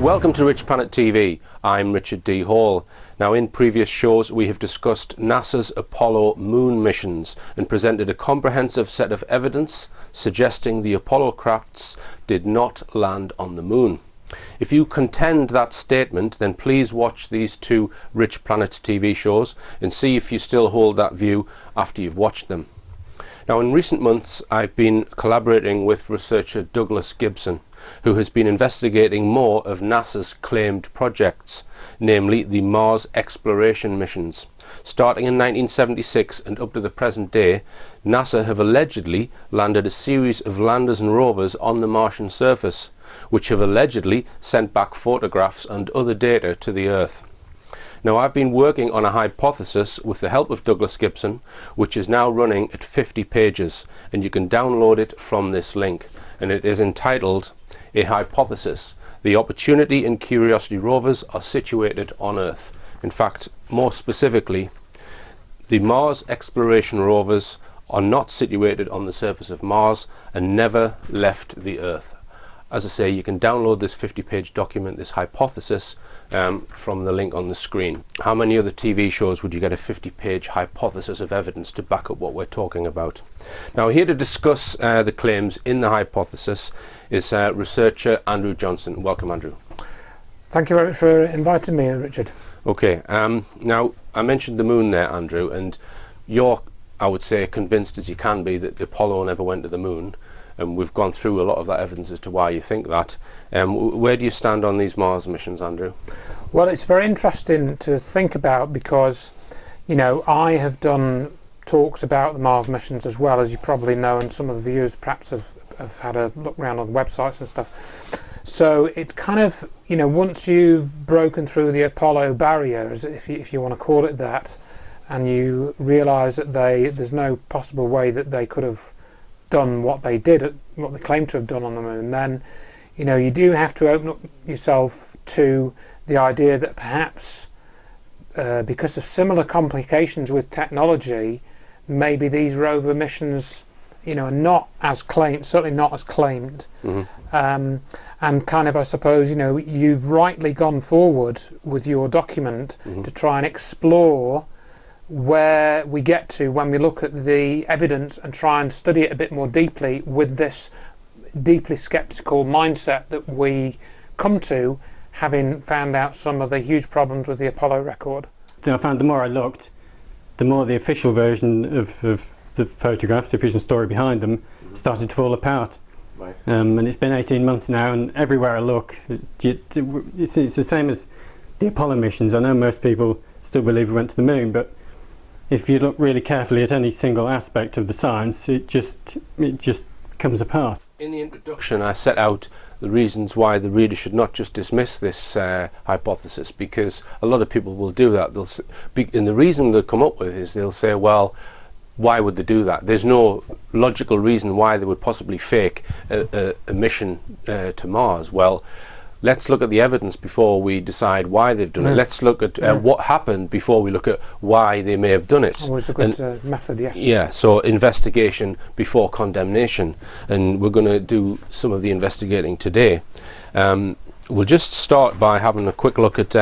Welcome to Rich Planet TV. I'm Richard D. Hall. Now, in previous shows we have discussed NASA's Apollo moon missions and presented a comprehensive set of evidence suggesting the Apollo crafts did not land on the moon. If you contend that statement, then please watch these two Rich Planet TV shows and see if you still hold that view after you've watched them. Now, in recent months I've been collaborating with researcher Douglas Gibson, who has been investigating more of NASA's claimed projects, namely the Mars exploration missions. Starting in 1976 and up to the present day, NASA have allegedly landed a series of landers and rovers on the Martian surface, which have allegedly sent back photographs and other data to the Earth. Now, I've been working on a hypothesis with the help of Douglas Gibson, which is now running at 50 pages, and you can download it from this link, and it is entitled A Hypothesis: The Opportunity and Curiosity rovers are situated on Earth. In fact, more specifically, the Mars exploration rovers are not situated on the surface of Mars and never left the Earth. As I say, you can download this 50-page document, this hypothesis, from the link on the screen. How many other TV shows would you get a 50-page hypothesis of evidence to back up what we're talking about? Now, here to discuss the claims in the hypothesis is researcher Andrew Johnson. Welcome, Andrew. Thank you very much for inviting me, Richard. Okay, now I mentioned the moon there, Andrew, and you're, I would say, convinced as you can be that the Apollo never went to the moon. And we've gone through a lot of that evidence as to why you think that. Where do you stand on these Mars missions, Andrew? Well, it's very interesting to think about because, you know, I have done talks about the Mars missions as well, as you probably know, and some of the viewers perhaps have had a look around on the websites and stuff. So it's kind of, you know, once you've broken through the Apollo barrier, if you want to call it that, and you realise that there's no possible way that they could have done what they did, what they claim to have done on the moon, then, you know, you do have to open up yourself to the idea that perhaps because of similar complications with technology, maybe these rover missions, you know, are not as claimed, certainly not as claimed. Mm-hmm. And kind of, I suppose, you know, you've rightly gone forward with your document mm-hmm. to try and explore where we get to when we look at the evidence and try and study it a bit more deeply with this deeply skeptical mindset that we come to, having found out some of the huge problems with the Apollo record. I found the more I looked, the more the official version of the photographs, the official story behind them, started to fall apart. Right. And it's been 18 months now, and everywhere I look, it's the same as the Apollo missions. I know most people still believe we went to the moon, but if you look really carefully at any single aspect of the science, it just comes apart. In the introduction, I set out the reasons why the reader should not just dismiss this hypothesis, because a lot of people will do that. And the reason they'll come up with is they'll say, well, why would they do that? There's no logical reason why they would possibly fake a mission to Mars. Well, let's look at the evidence before we decide why they've done it. Let's look at what happened before we look at why they may have done it. Always a good method, yes. Yeah, so investigation before condemnation. And we're going to do some of the investigating today. We'll just start by having a quick look at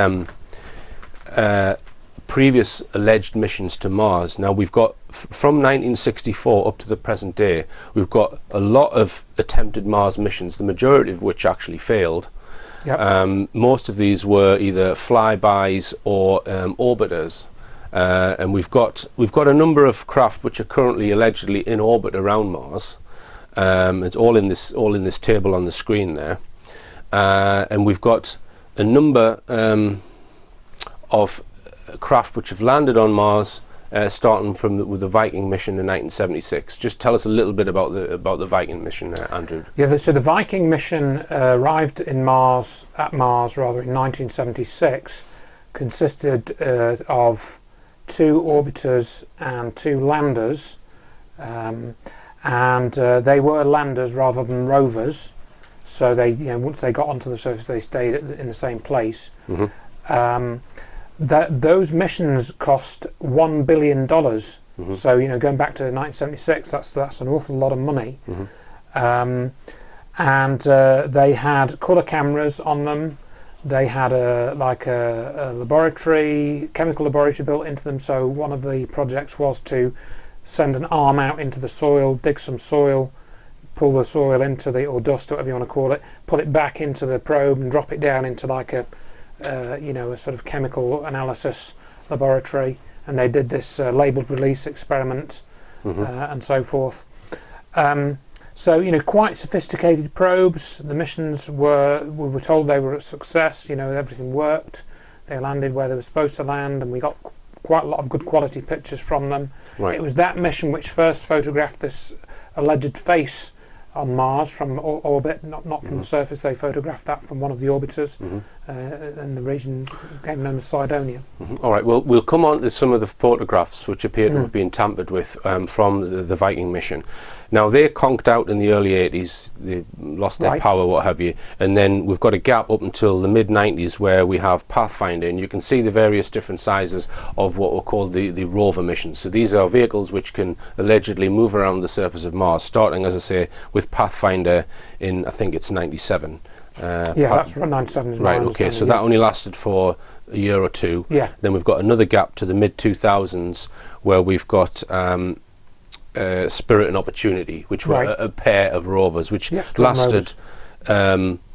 previous alleged missions to Mars. Now, we've got, from 1964 up to the present day, we've got a lot of attempted Mars missions, the majority of which actually failed. Yep. Most of these were either flybys or orbiters, and we've got a number of craft which are currently allegedly in orbit around Mars. It's all in this table on the screen there, and we've got a number of craft which have landed on Mars, starting with the Viking mission in 1976. Just tell us a little bit about the Viking mission, Andrew. Yeah, so the Viking mission arrived in Mars in 1976, consisted of 2 orbiters and 2 landers, and they were landers rather than rovers. So they, you know, once they got onto the surface, they stayed in the same place. Mm-hmm. Those missions cost $1 billion. Mm-hmm. So, you know, going back to 1976, that's an awful lot of money. Mm-hmm. And they had colour cameras on them. They had a laboratory, chemical laboratory built into them. So one of the projects was to send an arm out into the soil, dig some soil, pull the soil into the, or dust, whatever you want to call it, put it back into the probe and drop it down into like a sort of chemical analysis laboratory. And they did this labeled release experiment and so forth. So quite sophisticated probes. The missions we were told they were a success. Everything worked. They landed where they were supposed to land, and we got quite a lot of good quality pictures from them. Right. It was that mission which first photographed this alleged face on Mars from orbit, not from the surface. They photographed that from one of the orbiters in the region became known as Cydonia. All right, well, we'll come on to some of the photographs which appear to have been tampered with from the Viking mission. Now, they conked out in the early 80s, they lost their power, what have you, and then we've got a gap up until the mid-90s where we have Pathfinder, and you can see the various different sizes of what were called the Rover missions. So these are vehicles which can allegedly move around the surface of Mars, starting, as I say, with Pathfinder in, I think it's 97. That's right, 97 is right, okay, so that only lasted for a year or two. Yeah. Then we've got another gap to the mid-2000s where we've got Spirit and Opportunity, which were a pair of rovers, which lasted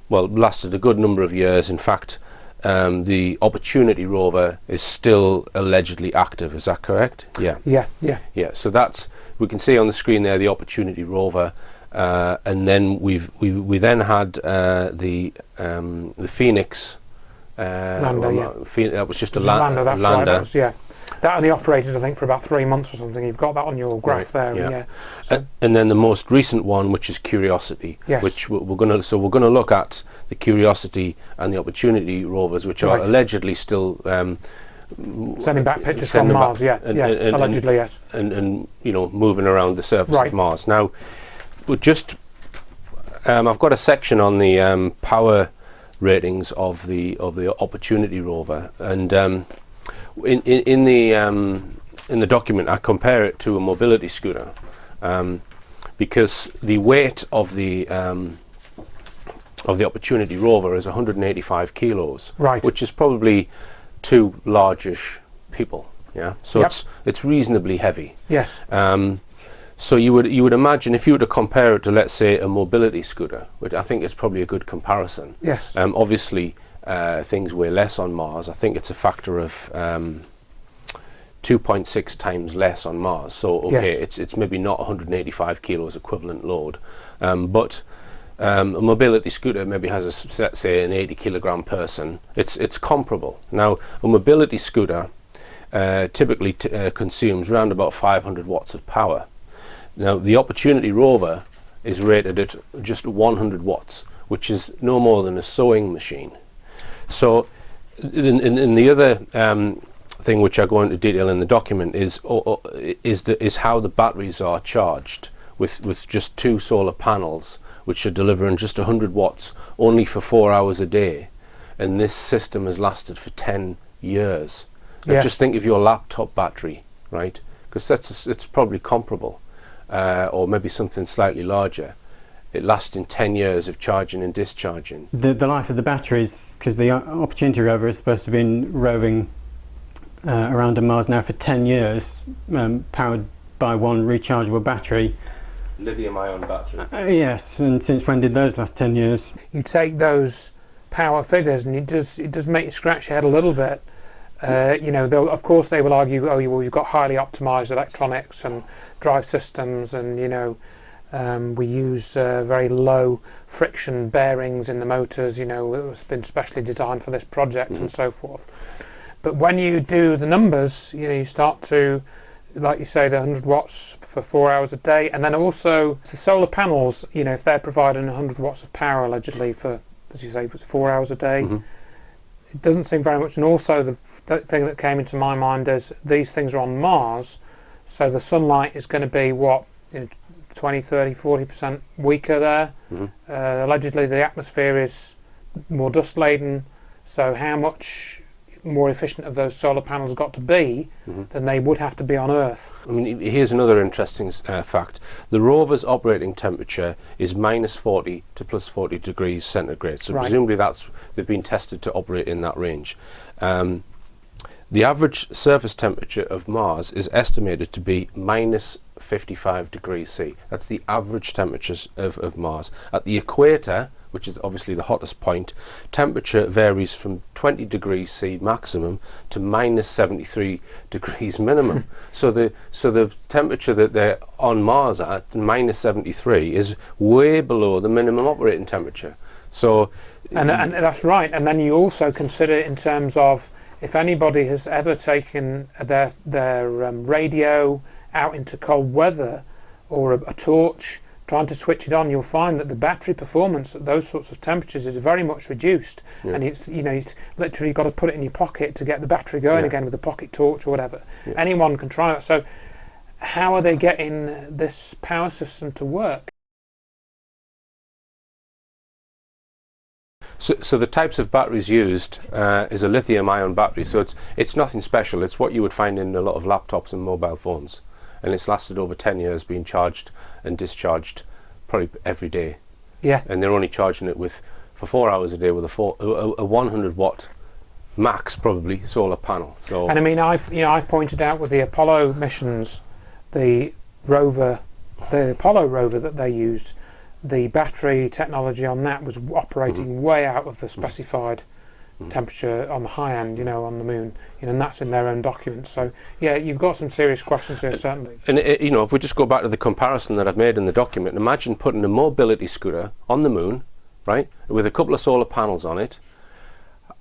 lasted a good number of years. In fact, the Opportunity rover is still allegedly active. Is that correct? Yeah. Yeah. So that's, we can see on the screen there the Opportunity rover, and then we then had the Phoenix lander. That was just a lander. That's lander. Right. That was, that only operated, I think, for about 3 months or something. You've got that on your graph there. Yeah. So and then the most recent one, which is Curiosity, which we're going to look at the Curiosity and the Opportunity rovers, which are allegedly still sending back pictures from Mars. Allegedly, yes. And moving around the surface of Mars. Now, I've got a section on the power ratings of the Opportunity rover, and in the document I compare it to a mobility scooter, because the weight of the Opportunity rover is 185 kilos, which is probably 2 largish people. Yeah, so it's reasonably heavy. Yes. So you would imagine, if you were to compare it to, let's say, a mobility scooter, which I think is probably a good comparison. Yes. Obviously, things weigh less on Mars. I think it's a factor of 2.6 times less on Mars. So it's maybe not 185 kilos equivalent load, but a mobility scooter maybe has let's say an 80 kilogram person. It's comparable. Now, a mobility scooter typically consumes around about 500 watts of power. Now, the Opportunity rover is rated at just 100 watts, which is no more than a sewing machine. So, in the other thing which I go into detail in the document is how the batteries are charged with just 2 solar panels, which are delivering just 100 watts only for 4 hours a day, and this system has lasted for 10 years. Now, just think of your laptop battery, right? Because it's probably comparable. Or maybe something slightly larger. It lasts in 10 years of charging and discharging. The life of the batteries, because the Opportunity rover is supposed to have been roving around Mars now for 10 years, powered by one rechargeable battery. Lithium-ion battery. Yes, and since when did those last 10 years? You take those power figures and it does make you scratch your head a little bit. Of course they will argue, you've got highly optimized electronics and drive systems, and we use very low friction bearings in the motors, it's been specially designed for this project and so forth. But when you do the numbers, you start to, like you say, the 100 watts for 4 hours a day, and then also the solar panels, if they're providing 100 watts of power allegedly for, as you say, 4 hours a day, it doesn't seem very much. And also the thing that came into my mind is these things are on Mars, so the sunlight is going to be 20, 30, 40% weaker there. Allegedly the atmosphere is more dust laden, so how much more efficient have those solar panels got to be than they would have to be on Earth. I mean, here's another interesting fact. The rover's operating temperature is -40 to +40 degrees centigrade. So presumably they've been tested to operate in that range. The average surface temperature of Mars is estimated to be -55 degrees C. That's the average temperatures of Mars. At the equator, which is obviously the hottest point, temperature varies from 20 degrees C maximum to -73 degrees minimum. so the temperature that they're on Mars at, -73, is way below the minimum operating temperature. So, and that's right. And then you also consider it in terms of, if anybody has ever taken their radio out into cold weather, or a torch, trying to switch it on, you'll find that the battery performance at those sorts of temperatures is very much reduced. And it's literally got to put it in your pocket to get the battery going again with a pocket torch or whatever. Anyone can try that. So how are they getting this power system to work? So the types of batteries used is a lithium-ion battery. So it's nothing special. It's what you would find in a lot of laptops and mobile phones, and it's lasted over 10 years, being charged and discharged probably every day. Yeah. And they're only charging it for 4 hours a day with a 100 watt max probably solar panel. So, and I mean, I've pointed out with the Apollo missions, the Apollo rover that they used, the battery technology on that was operating way out of the specified temperature on the high end, on the moon, and that's in their own documents. So yeah, you've got some serious questions here, certainly. And if we just go back to the comparison that I've made in the document, imagine putting a mobility scooter on the moon, right, with a couple of solar panels on it.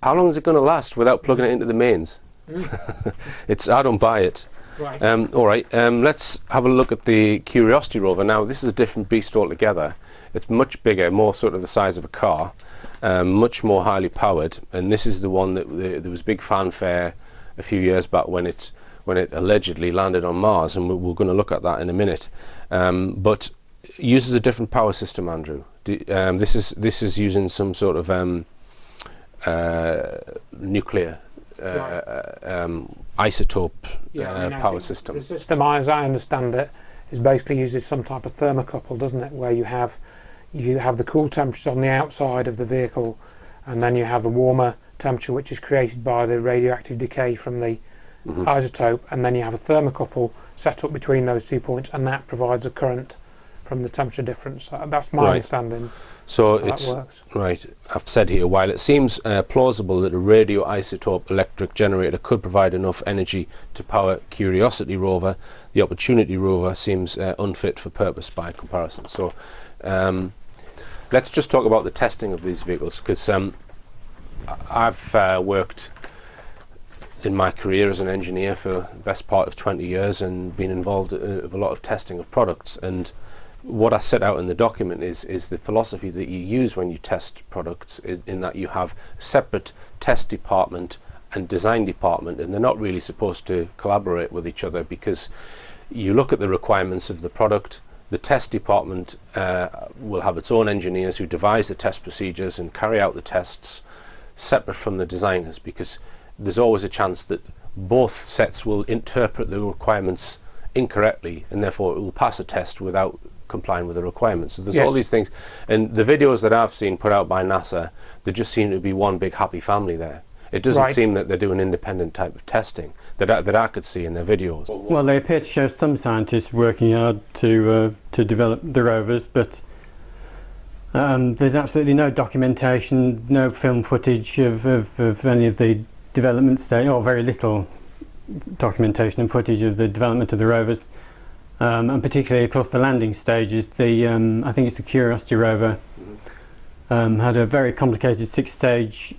How long is it going to last without plugging it into the mains? I don't buy it. Right. All right, let's have a look at the Curiosity rover. Now, this is a different beast altogether. It's much bigger, more sort of the size of a car, much more highly powered, and this is the one that there was big fanfare a few years back when it allegedly landed on Mars, and we're going to look at that in a minute. But it uses a different power system, Andrew. This is using some sort of nuclear isotope power system. The system, as I understand it, is basically uses some type of thermocouple, doesn't it, where you have the cool temperatures on the outside of the vehicle, and then you have the warmer temperature which is created by the radioactive decay from the isotope, and then you have a thermocouple set up between those 2 points, and that provides a current from the temperature difference. That's my understanding. So that works. Right. I've said here, while it seems plausible that a radioisotope electric generator could provide enough energy to power Curiosity rover, the Opportunity rover seems unfit for purpose by comparison. So let's just talk about the testing of these vehicles, because I've worked in my career as an engineer for the best part of 20 years and been involved in a lot of testing of products. And what I set out in the document is the philosophy that you use when you test products, is in that you have a separate test department and design department, and they're not really supposed to collaborate with each other, because you look at the requirements of the product. The test department will have its own engineers who devise the test procedures and carry out the tests separate from the designers, because there's always a chance that both sets will interpret the requirements incorrectly, and therefore it will pass a test without complying with the requirements. So there's all these things, and the videos that I've seen put out by NASA, there just seem to be one big happy family there. It doesn't seem that they're doing independent type of testing that I could see in their videos. Well, they appear to show some scientists working hard to develop the rovers, but there's absolutely no documentation, no film footage of any of the development stage, or very little documentation and footage of the development of the rovers. And particularly across the landing stages, I think it's the Curiosity rover had a very complicated 6-stage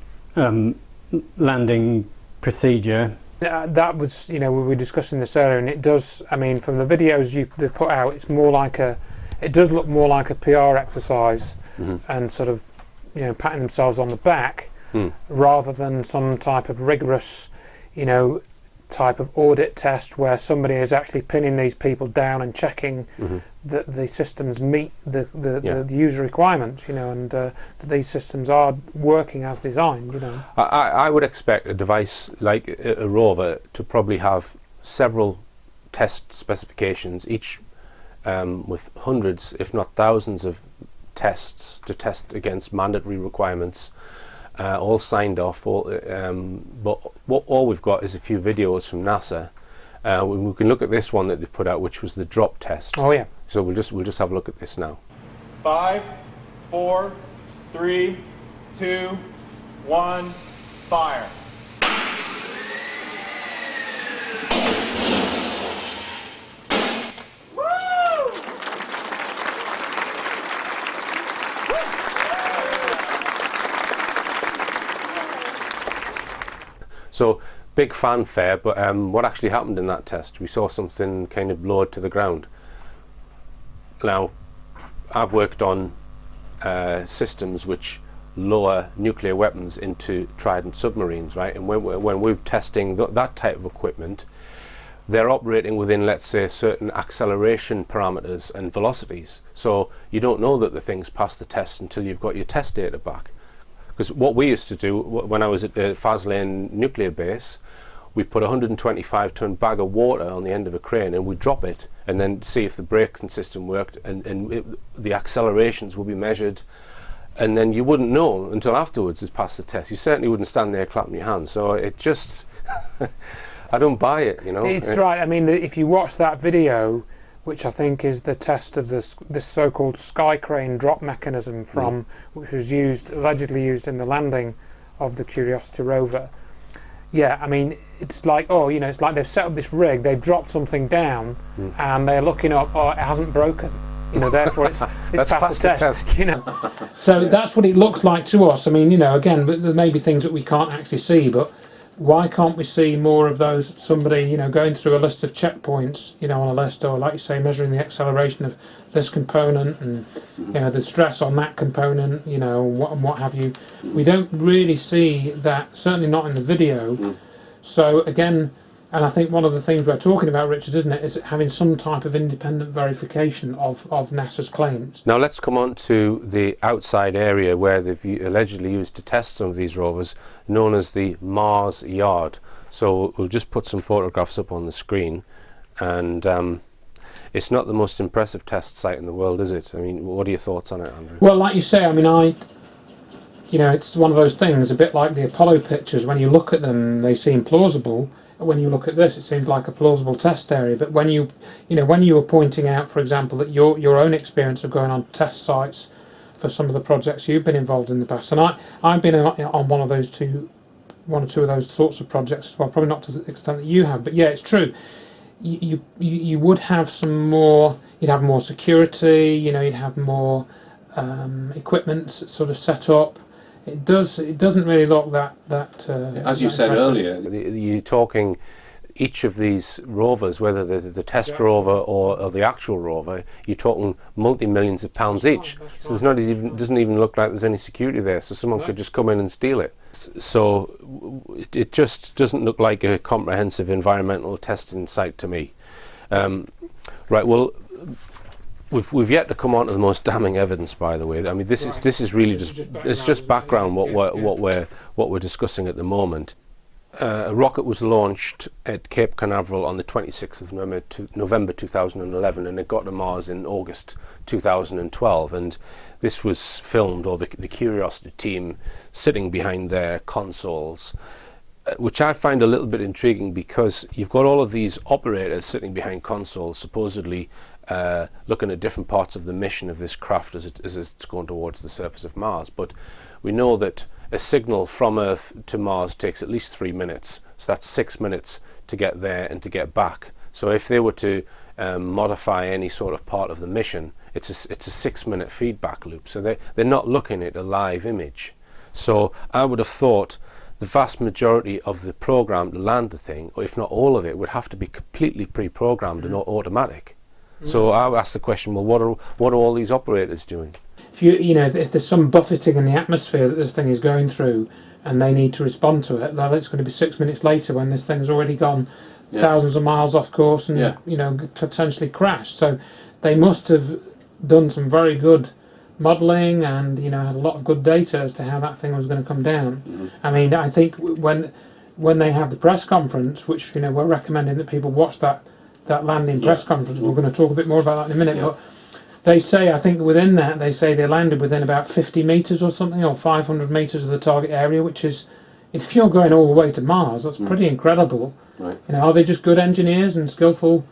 landing procedure. That was, we were discussing this earlier, and it does. I mean, from the videos they put out, it does look more like a PR exercise, and sort of, patting themselves on the back, rather than some type of rigorous, type of audit test where somebody is actually pinning these people down and checking that the systems meet the user requirements, and that these systems are working as designed, I would expect a device like a Rover to probably have several test specifications, each with hundreds, if not thousands, of tests to test against mandatory requirements, all signed off. But all we've got is a few videos from NASA. We can look at this one that they've put out, which was the drop test. Oh yeah. So we'll just have a look at this now. 5, 4, 3, 2, 1, fire. So big fanfare, but what actually happened in that test? We saw something kind of blow it to the ground. Now, I've worked on systems which lower nuclear weapons into Trident submarines, right? And when we're testing that type of equipment, they're operating within, let's say, certain acceleration parameters and velocities. So you don't know that the thing's passed the test until you've got your test data back. Because what we used to do when I was at Faslane nuclear base, we put a 125-ton bag of water on the end of a crane and we drop it and then see if the braking system worked, and the accelerations will be measured, and then you wouldn't know until afterwards it's passed the test. You certainly wouldn't stand there clapping your hands. So it just, I don't buy it, It's right. I mean, if you watch that video, which I think is the test of this so-called sky crane drop mechanism which was allegedly used in the landing of the Curiosity rover. Yeah, I mean, it's like, it's like they've set up this rig, they've dropped something down, and they're looking up, it hasn't broken. Therefore it's passed the test. So that's what it looks like to us. I mean, again, there may be things that we can't actually see, but why can't we see more of those? Somebody, going through a list of checkpoints, on a list, or like you say, measuring the acceleration of this component and the stress on that component, what have you. We don't really see that, certainly not in the video. So again, and I think one of the things we're talking about, Richard, isn't it, is having some type of independent verification of NASA's claims. Now let's come on to the outside area where they've allegedly used to test some of these rovers, known as the Mars Yard. So we'll just put some photographs up on the screen, and it's not the most impressive test site in the world, is it? I mean, what are your thoughts on it, Andrew? Well, like you say, I mean, it's one of those things, a bit like the Apollo pictures. When you look at them, they seem plausible. When you look at this, it seems like a plausible test area. But when you were pointing out, for example, that your own experience of going on test sites for some of the projects you've been involved in the past, and I've been on one or two of those sorts of projects as well, probably not to the extent that you have. But yeah, it's true. You would have some more. You'd have more security. You'd have more equipment sort of set up. It doesn't really look that as you that said impressive. earlier, you're talking each of these rovers, whether the test rover or the actual rover, you're talking multi-millions of pounds each. So there's not even, doesn't even look like there's any security there, so someone could just come in and steal it. So it just doesn't look like a comprehensive environmental testing site to me. Right, well, we've yet to come on to the most damning evidence, by the way. I mean, this is really just background what we're discussing at the moment. A rocket was launched at Cape Canaveral on the 26th of November 2011, and it got to Mars in August 2012. And this was filmed, or the Curiosity team sitting behind their consoles, which I find a little bit intriguing, because you've got all of these operators sitting behind consoles, supposedly looking at different parts of the mission of this craft as it's going towards the surface of Mars. But we know that a signal from Earth to Mars takes at least 3 minutes, so that's 6 minutes to get there and to get back. So if they were to modify any sort of part of the mission, it's a 6-minute feedback loop. So they're not looking at a live image. So I would have thought the vast majority of the program to land the thing, or if not all of it, would have to be completely pre-programmed and automatic. So I asked the question, well, what are all these operators doing? If if there's some buffeting in the atmosphere that this thing is going through, and they need to respond to it, well, it's going to be 6 minutes later when this thing's already gone thousands of miles off course and potentially crashed. So they must have done some very good modelling and had a lot of good data as to how that thing was going to come down. I mean, I think when they have the press conference, which we're recommending that people watch that landing press conference. We're going to talk a bit more about that in a minute. But they say, I think within that, they say they landed within about 50 metres or something, or 500 metres of the target area, which is, if you're going all the way to Mars, that's pretty incredible. Right. Are they just good engineers and skillful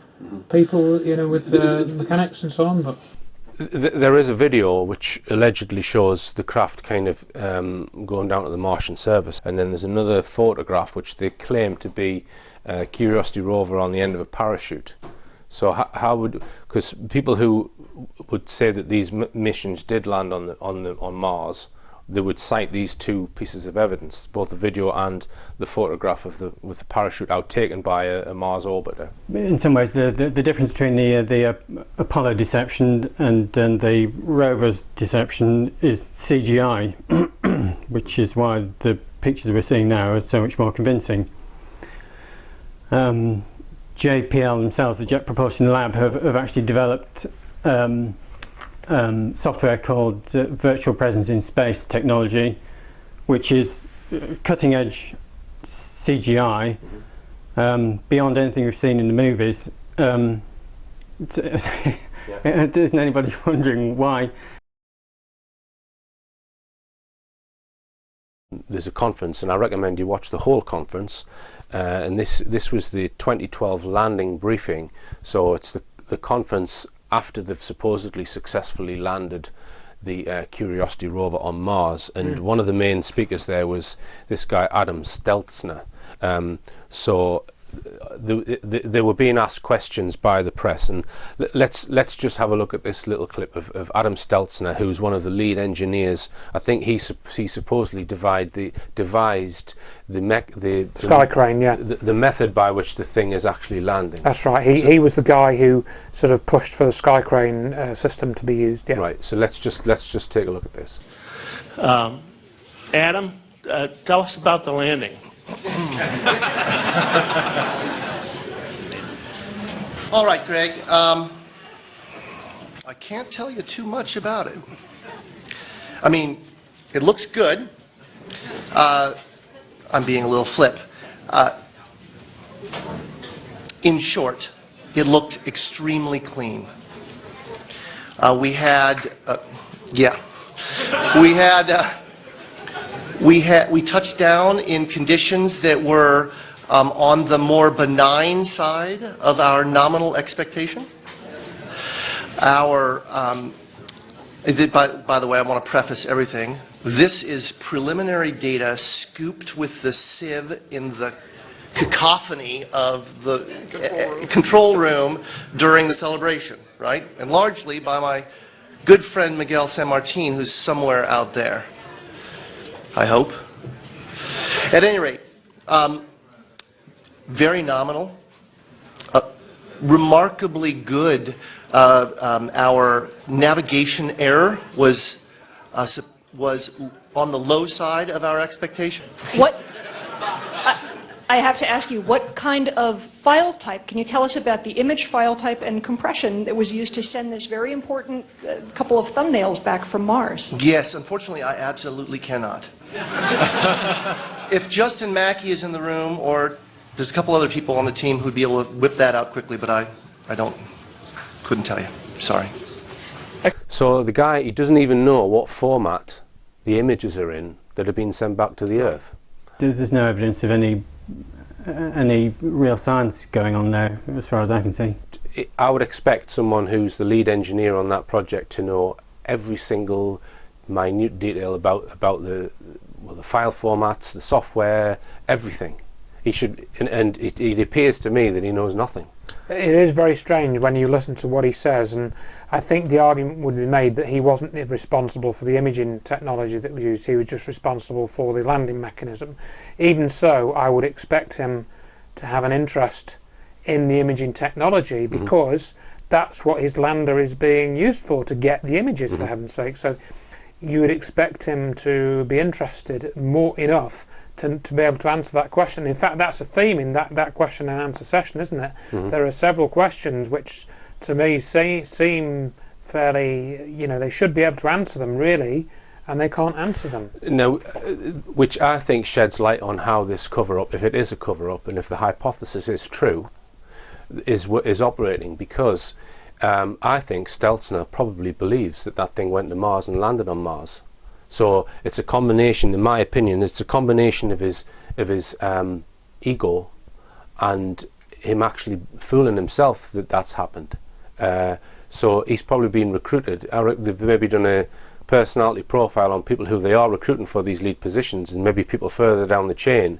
people, with the mechanics and so on? But there is a video which allegedly shows the craft kind of going down to the Martian surface, and then there's another photograph which they claim to be Curiosity rover on the end of a parachute. So how would, because people who would say that these missions did land on Mars, they would cite these two pieces of evidence, both the video and the photograph of with the parachute out taken by a Mars orbiter. In some ways, the difference between the Apollo deception and the rover's deception is CGI, which is why the pictures we're seeing now are so much more convincing. JPL themselves, the Jet Propulsion Lab, have actually developed software called Virtual Presence in Space technology, which is cutting edge CGI, beyond anything we've seen in the movies. Isn't anybody wondering why? There's a conference, and I recommend you watch the whole conference, and this was the 2012 landing briefing, so it's the conference after they've supposedly successfully landed the Curiosity rover on Mars, and one of the main speakers there was this guy Adam Steltzner. So they were being asked questions by the press, and let's just have a look at this little clip of Adam Steltzner, who's one of the lead engineers. I think he supposedly devised the Sky crane, the method by which the thing is actually landing. That's right. He was the guy who sort of pushed for the Sky crane system to be used. Yeah. Right. So let's just take a look at this. Adam, tell us about the landing. All right, Greg. I can't tell you too much about it. I mean, it looks good. I'm being a little flip. In short, it looked extremely clean. We touched down in conditions that were on the more benign side of our nominal expectation. By the way, I want to preface everything. This is preliminary data scooped with the sieve in the cacophony of the control room during the celebration, right? And largely by my good friend Miguel San Martin, who's somewhere out there, I hope. At any rate, very nominal, remarkably good. Our navigation error was on the low side of our expectation. What? I have to ask you, what kind of file type? Can you tell us about the image file type and compression that was used to send this very important couple of thumbnails back from Mars? Yes, unfortunately, I absolutely cannot. If Justin Mackey is in the room, or there's a couple other people on the team who'd be able to whip that out quickly, but I couldn't tell you. Sorry. So the guy, he doesn't even know what format the images are in that have been sent back to the Earth. There's no evidence of any real science going on there, as far as I can see. I would expect someone who's the lead engineer on that project to know every single minute detail about the file formats, the software, everything. He should, and it appears to me that he knows nothing. It is very strange when you listen to what he says, and I think the argument would be made that he wasn't responsible for the imaging technology that was used. He was just responsible for the landing mechanism. Even so, I would expect him to have an interest in the imaging technology, because that's what his lander is being used for, to get the images, for heaven's sake. So, you would expect him to be interested more enough to be able to answer that question. In fact, that's a theme in that question and answer session, isn't it? There are several questions which to me seem fairly, they should be able to answer them really, and they can't answer them. No, which I think sheds light on how this cover-up, if it is a cover-up and if the hypothesis is true, is operating, because I think Stelzner probably believes that thing went to Mars and landed on Mars. So it's a combination, in my opinion, it's a combination of his ego and him actually fooling himself that that's happened. So he's probably been recruited. They've maybe done a personality profile on people who they are recruiting for these lead positions, and maybe people further down the chain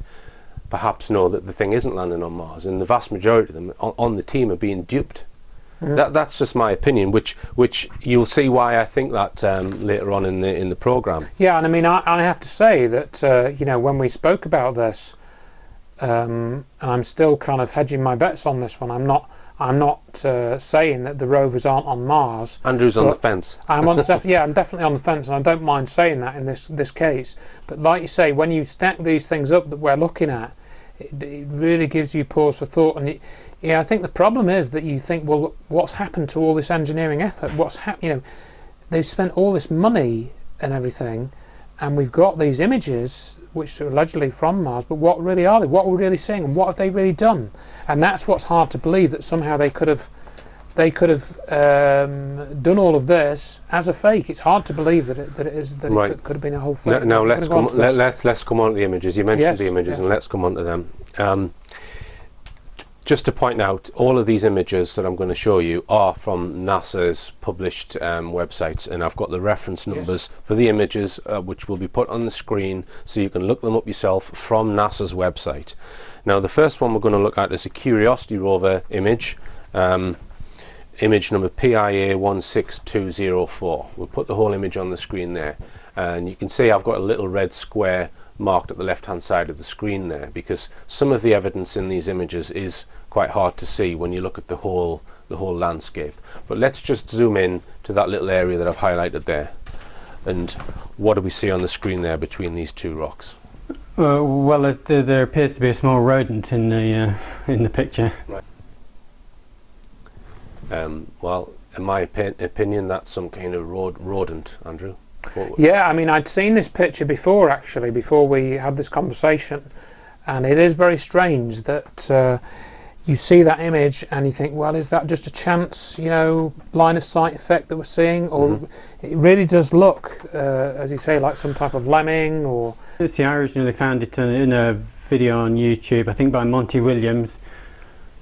perhaps know that the thing isn't landing on Mars, and the vast majority of them on the team are being duped. That's just my opinion, which you'll see why I think that later on in the program. Yeah, and I mean, I have to say that when we spoke about this, and I'm still kind of hedging my bets on this one. I'm not saying that the rovers aren't on Mars. Andrew's on the fence. I'm definitely on the fence, and I don't mind saying that in this case. But like you say, when you stack these things up that we're looking at, it really gives you pause for thought. And I think the problem is that you think, well, what's happened to all this engineering effort? What's happened? They've spent all this money and everything, and we've got these images which are allegedly from Mars, but what really are they? What we're really seeing, and what have they really done? And that's what's hard to believe, that somehow they could have done all of this as a fake. It's hard to believe that it could have been a whole fake. Now let's come on to the images. You mentioned the images, and let's come on to them. Just to point out, all of these images that I'm going to show you are from NASA's published websites, and I've got the reference numbers for the images, which will be put on the screen, so you can look them up yourself from NASA's website. Now, the first one we're going to look at is a Curiosity rover image, image number PIA 16204. We'll put the whole image on the screen there, and you can see I've got a little red square marked at the left hand side of the screen there, because some of the evidence in these images is quite hard to see when you look at the whole landscape. But let's just zoom in to that little area that I've highlighted there, and what do we see on the screen there between these two rocks? Well, there appears to be a small rodent in the picture. Right. Well, in my opinion, that's some kind of rodent, Andrew. Yeah, I mean, I'd seen this picture before, actually, before we had this conversation, and it is very strange that you see that image and you think, well, is that just a chance, line of sight effect that we're seeing, or it really does look, as you say, like some type of lemming, or... See, I originally found it in a video on YouTube, I think by Monty Williams.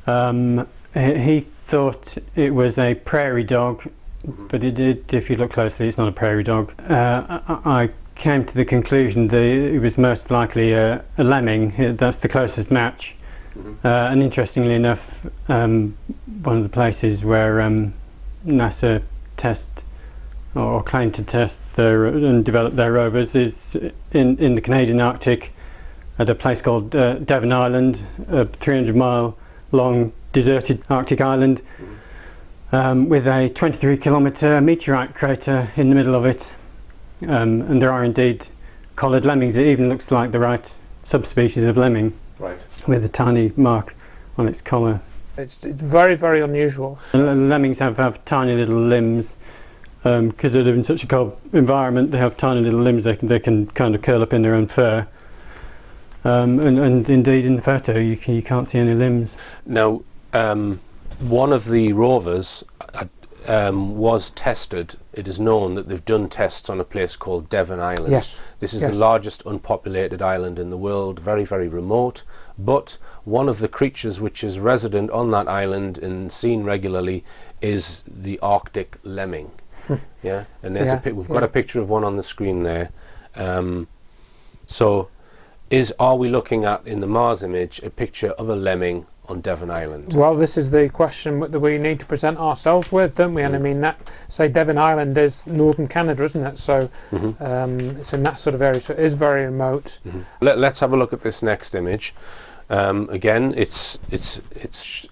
He thought it was a prairie dog, but if you look closely, it's not a prairie dog. I came to the conclusion that it was most likely a lemming. That's the closest match. And interestingly enough, one of the places where NASA test or claim to test and develop their rovers is in the Canadian Arctic, at a place called Devon Island, a 300-mile long deserted Arctic island, with a 23-kilometre meteorite crater in the middle of it, and there are indeed collared lemmings. It even looks like the right subspecies of lemming, with a tiny mark on its collar. It's very, very unusual. Lemmings have tiny little limbs, because they live in such a cold environment. They have tiny little limbs. They can kind of curl up in their own fur, and indeed in the photo you can't see any limbs. Now, one of the rovers was tested. It is known that they've done tests on a place called Devon Island. Yes. This is the largest unpopulated island in the world, very, very remote. But one of the creatures which is resident on that island and seen regularly is the Arctic lemming. Yeah, and there's we've got a picture of one on the screen there. So, are we looking at, in the Mars image, a picture of a lemming on Devon Island? Well, this is the question that we need to present ourselves with, don't we? And I mean, Devon Island is northern Canada, isn't it? So it's in that sort of area, so it is very remote. Let's have a look at this next image. Again,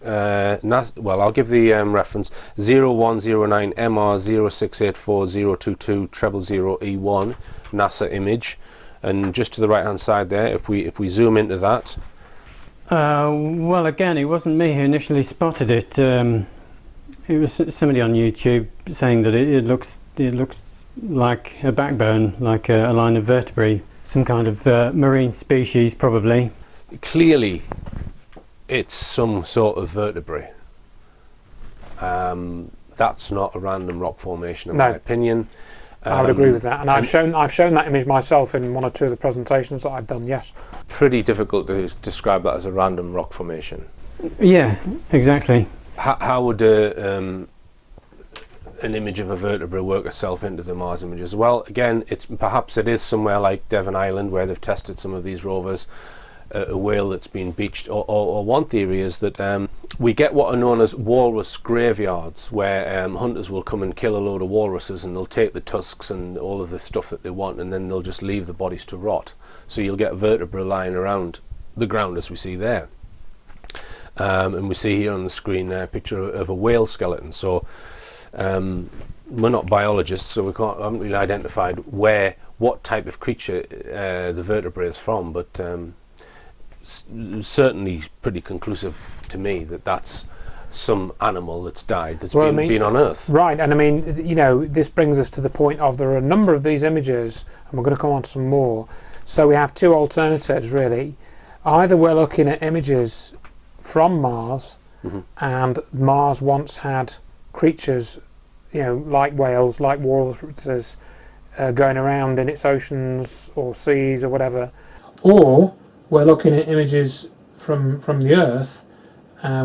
well, I'll give the reference 0109 MR 0684 022 000 E1 NASA image, and just to the right hand side there, if we zoom into that. Well, again, it wasn't me who initially spotted it. It was somebody on YouTube saying that it looks like a backbone, like a line of vertebrae, some kind of marine species, probably. Clearly, it's some sort of vertebrae. That's not a random rock formation, in my opinion. I would agree with that, and I've shown that image myself in one or two of the presentations that I've done. Yes. Pretty difficult to describe that as a random rock formation. Yeah, exactly. How would an image of a vertebra work itself into the Mars images? Well, again, perhaps it is somewhere like Devon Island where they've tested some of these rovers, a whale that's been beached, or one theory is that we get what are known as walrus graveyards, where hunters will come and kill a load of walruses and they'll take the tusks and all of the stuff that they want, and then they'll just leave the bodies to rot. So you'll get vertebrae lying around the ground as we see there. And we see here on the screen a picture of a whale skeleton. So we're not biologists, so we haven't really identified what type of creature the vertebrae is from, but certainly pretty conclusive to me that that's some animal that's died, that's been on Earth. Right, and I mean, you know, this brings us to the point of there are a number of these images, and we're going to come on to some more. So we have two alternatives, really. Either we're looking at images from Mars, and Mars once had creatures, you know, like whales, like walruses, going around in its oceans or seas or whatever, or we're looking at images from the Earth,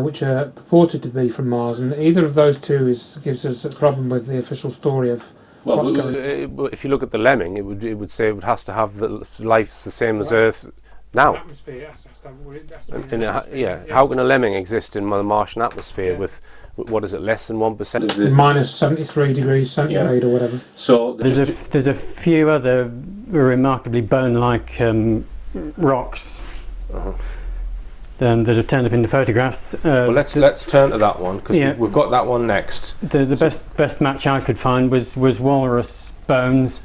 which are purported to be from Mars, and either of those two gives us a problem with the official story of what's going on. If you look at the lemming, it would say it has to have life the same as Earth now. Atmosphere, How can a lemming exist in the Martian atmosphere with what is it, less than 1%? Minus 73 degrees centigrade or whatever. So there's a few other remarkably bone-like rocks that have turned up in the photographs. Well, let's turn to that one, because we've got that one next. The best match I could find was walrus bones.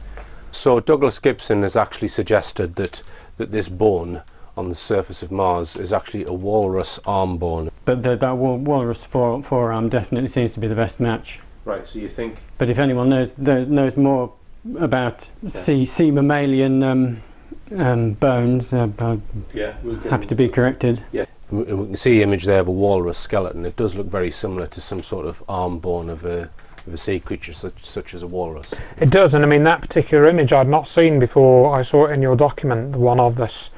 So Douglas Gibson has actually suggested that this bone on the surface of Mars is actually a walrus arm bone. But that walrus forearm definitely seems to be the best match. Right, so you think... But if anyone knows more about sea mammalian bones, happy to be corrected. Yeah, we can see the image there of a walrus skeleton. It does look very similar to some sort of arm bone of a sea creature such as a walrus. It does, and I mean that particular image I'd not seen before I saw it in your document, the one of this.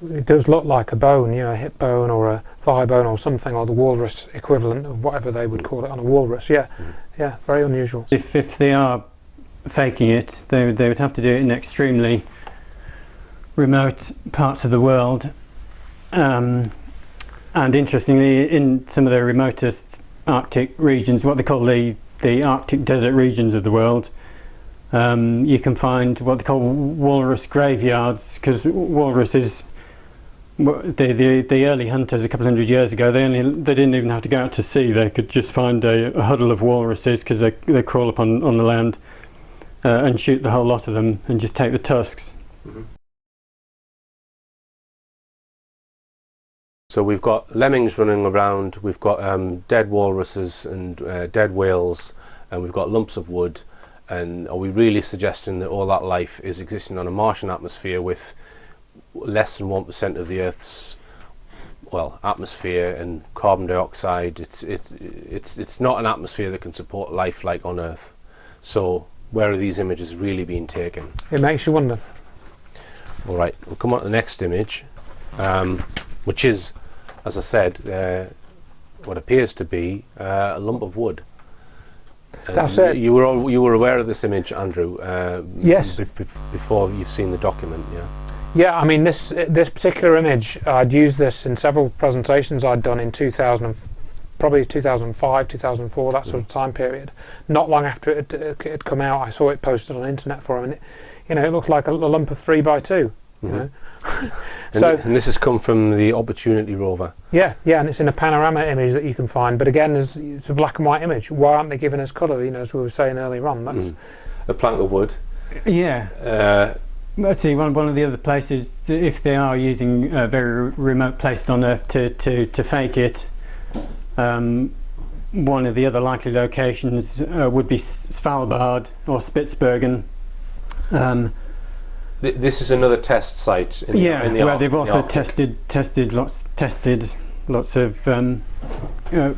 It does look like a bone, you know, a hip bone or a thigh bone or something, or the walrus equivalent of whatever they would call it on a walrus. Yeah, very unusual. If they are faking it, they would have to do it in extremely remote parts of the world, and interestingly, in some of the remotest Arctic regions, what they call the Arctic desert regions of the world, you can find what they call walrus graveyards, because walruses, the early hunters a couple of hundred years ago, they didn't even have to go out to sea. They could just find a huddle of walruses, because they crawl up on the land and shoot the whole lot of them and just take the tusks. So we've got lemmings running around, we've got dead walruses and dead whales, and we've got lumps of wood. And are we really suggesting that all that life is existing on a Martian atmosphere with less than 1% of the Earth's atmosphere and carbon dioxide? It's not an atmosphere that can support life like on Earth. So where are these images really being taken? It makes you wonder. All right, we'll come on to the next image, which is, as I said, what appears to be a lump of wood. That's it. You were aware of this image, Andrew? Yes. Before you've seen the document, yeah. Yeah, I mean this particular image, I'd used this in several presentations I'd done in 2000, probably 2005, 2004, that sort of time period. Not long after it had come out, I saw it posted on the internet forum, and it looks like a lump of 3x2. You know, And this has come from the Opportunity rover. Yeah, and it's in a panorama image that you can find. But again, it's a black and white image. Why aren't they giving us colour? You know, as we were saying earlier on. That's A plank of wood. Yeah. Let's see. One of the other places, if they are using very remote places on Earth to fake it, one of the other likely locations would be Svalbard or Spitsbergen. This is another test site. Where they've also tested lots of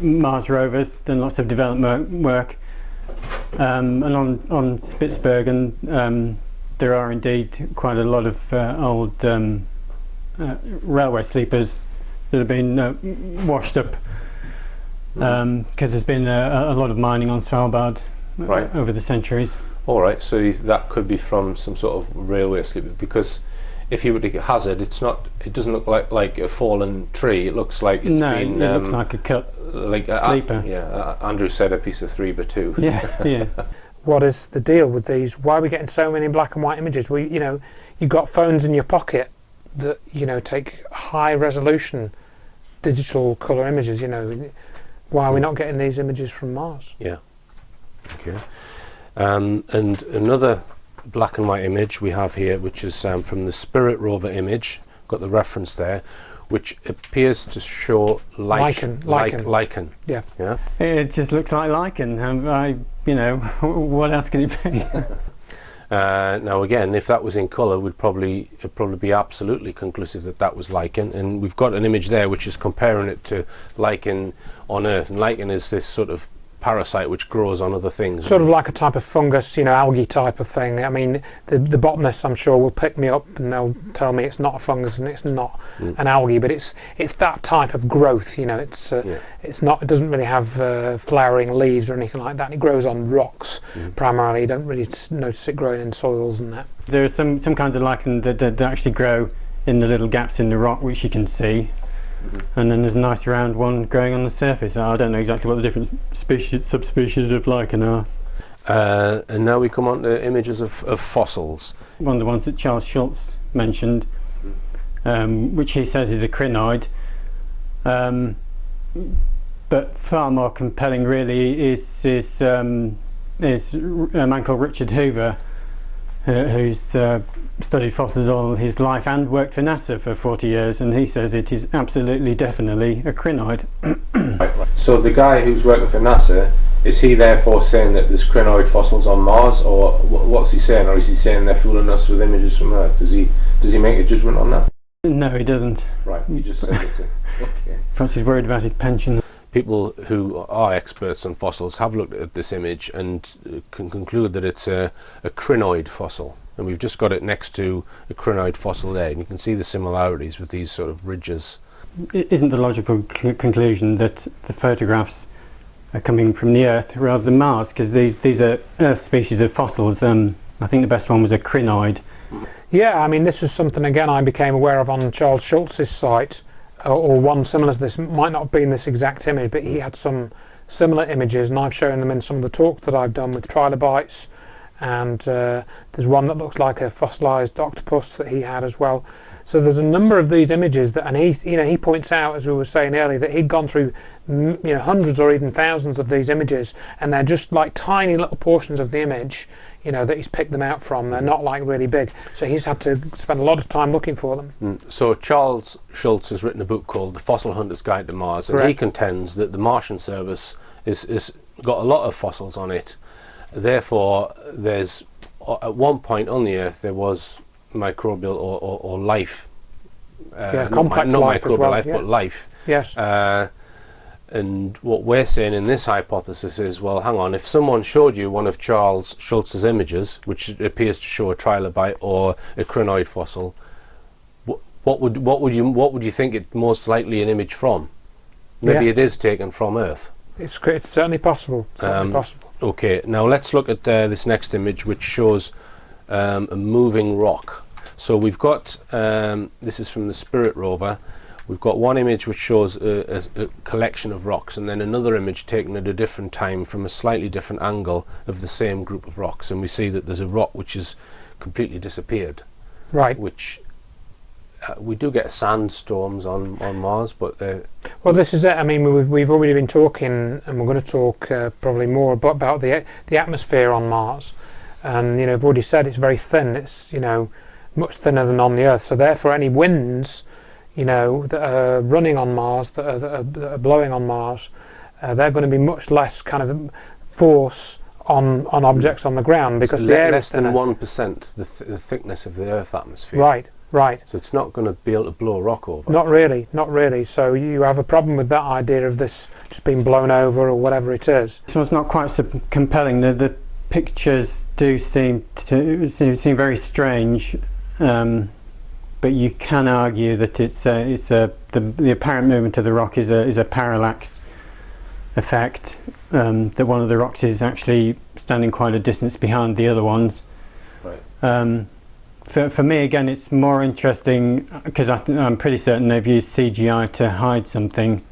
Mars rovers, done lots of development work, and on Spitsbergen there are indeed quite a lot of old railway sleepers that have been washed up because there's been a lot of mining on Svalbard over the centuries. All right, so that could be from some sort of railway sleeper, because if you were to hazard, it doesn't look like a fallen tree. It looks like it's been. It looks like a cut sleeper. Andrew said a piece of 3x2. Yeah. What is the deal with these? Why are we getting so many black and white images? You've got phones in your pocket that take high resolution digital colour images. Why are we not getting these images from Mars? Yeah. Okay. And another black and white image we have here, which is from the Spirit rover image. Got the reference there, which appears to show lichen. Yeah. It just looks like lichen. What else can it be? Now again, if that was in colour, it'd probably be absolutely conclusive that was lichen. And we've got an image there which is comparing it to lichen on Earth. And lichen is this sort of parasite which grows on other things. Sort of like a type of fungus, algae type of thing. I mean, the botanists, I'm sure, will pick me up and they'll tell me it's not a fungus and it's not an algae, but it's that type of growth. It's not. It doesn't really have flowering leaves or anything like that. It grows on rocks primarily. You don't really notice it growing in soils and that. There are some kinds of lichen that actually grow in the little gaps in the rock, which you can see. And then there's a nice round one growing on the surface. I don't know exactly what the different subspecies of lichen are. And now we come on to images of fossils. One of the ones that Charles Schultz mentioned, which he says is a crinoid. But far more compelling really is a man called Richard Hoover, who's studied fossils all his life and worked for NASA for 40 years, and he says it is absolutely definitely a crinoid. Right. So the guy who's working for NASA, is he therefore saying that there's crinoid fossils on Mars, or what's he saying? Or is he saying they're fooling us with images from Earth? Does he make a judgment on that? No, he doesn't. Right, he just says it. Okay. Perhaps he's worried about his pension. People who are experts on fossils have looked at this image and can conclude that it's a crinoid fossil. And we've just got it next to a crinoid fossil there, and you can see the similarities with these sort of ridges. Isn't the logical conclusion that the photographs are coming from the Earth rather than Mars? Because these are Earth species of fossils. I think the best one was a crinoid. Yeah, I mean, this is something, again, I became aware of on Charles Schultz's site, or one similar to this. Might not have been this exact image, but he had some similar images, and I've shown them in some of the talks that I've done with trilobites. And there's one that looks like a fossilized octopus that he had as well. So there's a number of these images that, and he points out, as we were saying earlier, that he'd gone through hundreds or even thousands of these images, and they're just like tiny little portions of the image, that he's picked them out from. They're not like really big, so he's had to spend a lot of time looking for them. So Charles Schultz has written a book called The Fossil Hunter's Guide to Mars, and he contends that the Martian service is got a lot of fossils on it. Therefore, there's at one point on the Earth there was microbial or life, complex not life microbial as well, life, yeah. but life. Yes. And what we're saying in this hypothesis is, well, hang on, if someone showed you one of Charles Schultz's images, which appears to show a trilobite or a crinoid fossil, what would you think it most likely an image from? Maybe it is taken from Earth. It's certainly possible. Okay, now let's look at this next image, which shows a moving rock. So we've got, this is from the Spirit rover, we've got one image which shows a collection of rocks, and then another image taken at a different time from a slightly different angle of the same group of rocks, and we see that there's a rock which has completely disappeared. Right. Which we do get sandstorms on Mars, but well, this is it. I mean, we've already been talking, and we're going to talk probably more about the atmosphere on Mars. And I've already said it's very thin. It's much thinner than on the Earth. So therefore, any winds that are running on Mars, that are blowing on Mars, they're going to be much less kind of force on objects on the ground, because so the air less is than thinner. 1% the thickness of the Earth atmosphere. Right. So it's not going to be able to blow rock over. Not really. So you have a problem with that idea of this just being blown over or whatever it is. This one's not quite so compelling. The pictures do seem very strange, but you can argue that the apparent movement of the rock is a parallax effect. That one of the rocks is actually standing quite a distance behind the other ones. Right. For me, again, it's more interesting because I'm pretty certain they've used CGI to hide something.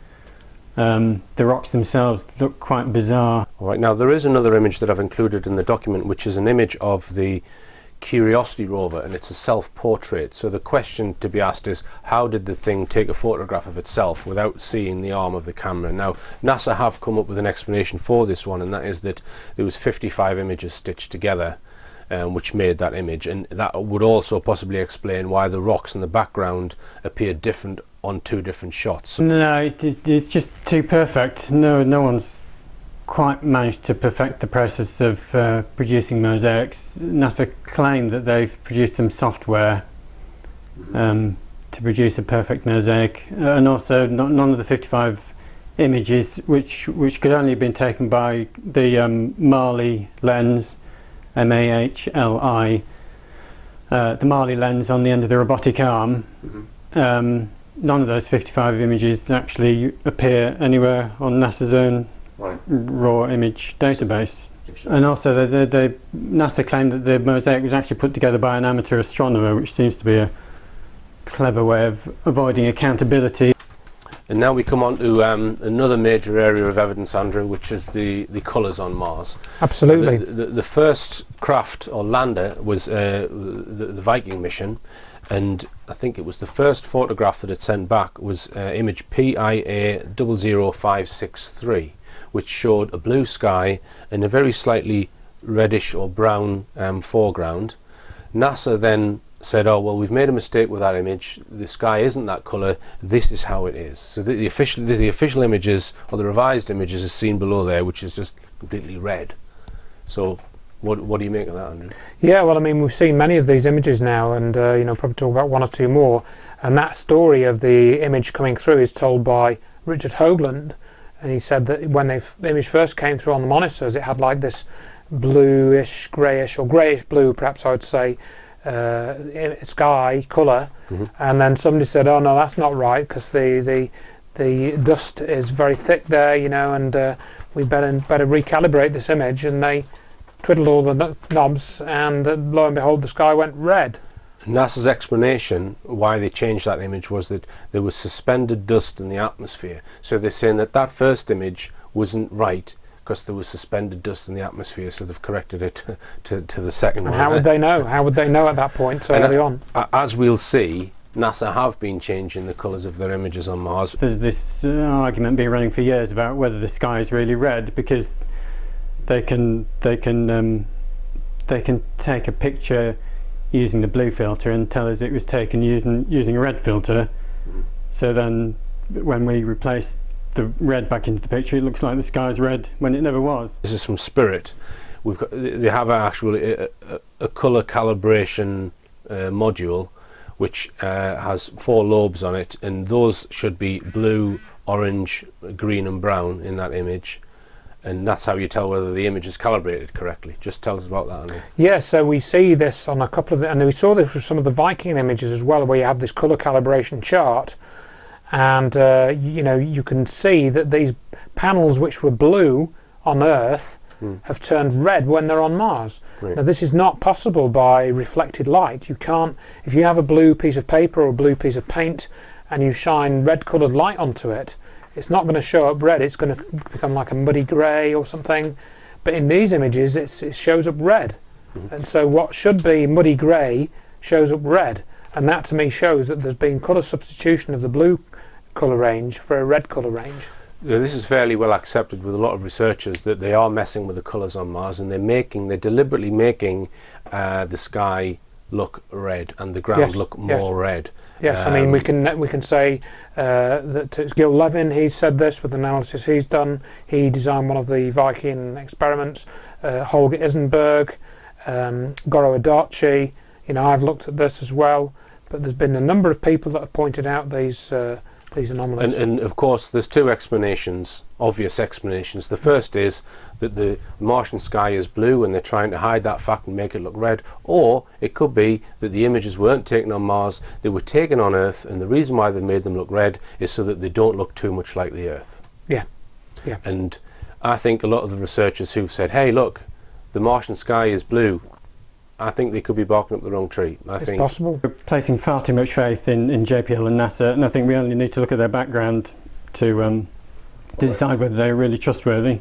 The rocks themselves look quite bizarre. All right, now there is another image that I've included in the document, which is an image of the Curiosity rover, and it's a self-portrait. So the question to be asked is, how did the thing take a photograph of itself without seeing the arm of the camera? Now, NASA have come up with an explanation for this one, and that is that there was 55 images stitched together, which made that image, and that would also possibly explain why the rocks in the background appear different on two different shots. No, it's just too perfect. No one's quite managed to perfect the process of producing mosaics. NASA claim that they've produced some software to produce a perfect mosaic, and also none of the 55 images, which could only have been taken by the Marley lens, MAHLI, the Marley lens on the end of the robotic arm. None of those 55 images actually appear anywhere on NASA's own raw image database. And also NASA claimed that the mosaic was actually put together by an amateur astronomer, which seems to be a clever way of avoiding accountability. And now we come on to another major area of evidence, Andrew, which is the colours on Mars. Absolutely. The first craft or lander was the Viking mission, and I think it was the first photograph that it sent back was image PIA 00563, which showed a blue sky and a very slightly reddish or brown foreground. NASA then said, oh well, we've made a mistake with that image, the sky isn't that colour, this is how it is. So the official images, or the revised images, is seen below there, which is just completely red. So what do you make of that, Andrew? Yeah, well, I mean, we've seen many of these images now, and probably talk about one or two more, and that story of the image coming through is told by Richard Hoagland, and he said that when the image first came through on the monitors, it had like this bluish, greyish, or greyish blue, perhaps I would say, sky colour, and then somebody said, oh no, that's not right, because the dust is very thick there, and we better recalibrate this image. And they twiddled all the knobs, and lo and behold, the sky went red. NASA's explanation why they changed that image was that there was suspended dust in the atmosphere. So they're saying that first image wasn't right because there was suspended dust in the atmosphere, so they've corrected it to the second one. And how would they know? How would they know at that point so early on? As we'll see, NASA have been changing the colours of their images on Mars. There's this argument been running for years about whether the sky is really red, because they can take a picture using the blue filter and tell us it was taken using a red filter. So then when we replace the red back into the picture, it looks like the sky's red when it never was. This is from Spirit. They have actually a colour calibration module which has 4 lobes on it, and those should be blue, orange, green and brown in that image, and that's how you tell whether the image is calibrated correctly. Just tell us about that, Andy. Yeah, so we see this on a couple of and we saw this with some of the Viking images as well, where you have this colour calibration chart, and you can see that these panels which were blue on Earth have turned red when they're on Mars. Right. Now this is not possible by reflected light. You can't, if you have a blue piece of paper or a blue piece of paint and you shine red coloured light onto it, it's not going to show up red, it's going to become like a muddy grey or something. But in these images it shows up red. And so what should be muddy grey shows up red. And that to me shows that there's been colour substitution of the blue colour range for a red colour range. This is fairly well accepted with a lot of researchers, that they are messing with the colours on Mars, and they're deliberately making the sky look red and the ground look more red. Yes, I mean we can say that it's Gil Levin. He said this with analysis he's done. He designed one of the Viking experiments. Holger Isenberg, Goro Adachi. You know, I've looked at this as well. But there's been a number of people that have pointed out these anomalies. And of course, there's two explanations, obvious explanations. The first is that the Martian sky is blue and they're trying to hide that fact and make it look red. Or it could be that the images weren't taken on Mars, they were taken on Earth, and the reason why they made them look red is so that they don't look too much like the Earth. Yeah, yeah. And I think a lot of the researchers who've said, hey, look, the Martian sky is blue, I think they could be barking up the wrong tree. It's possible. We're placing far too much faith in JPL and NASA, and I think we only need to look at their background to decide whether they're really trustworthy.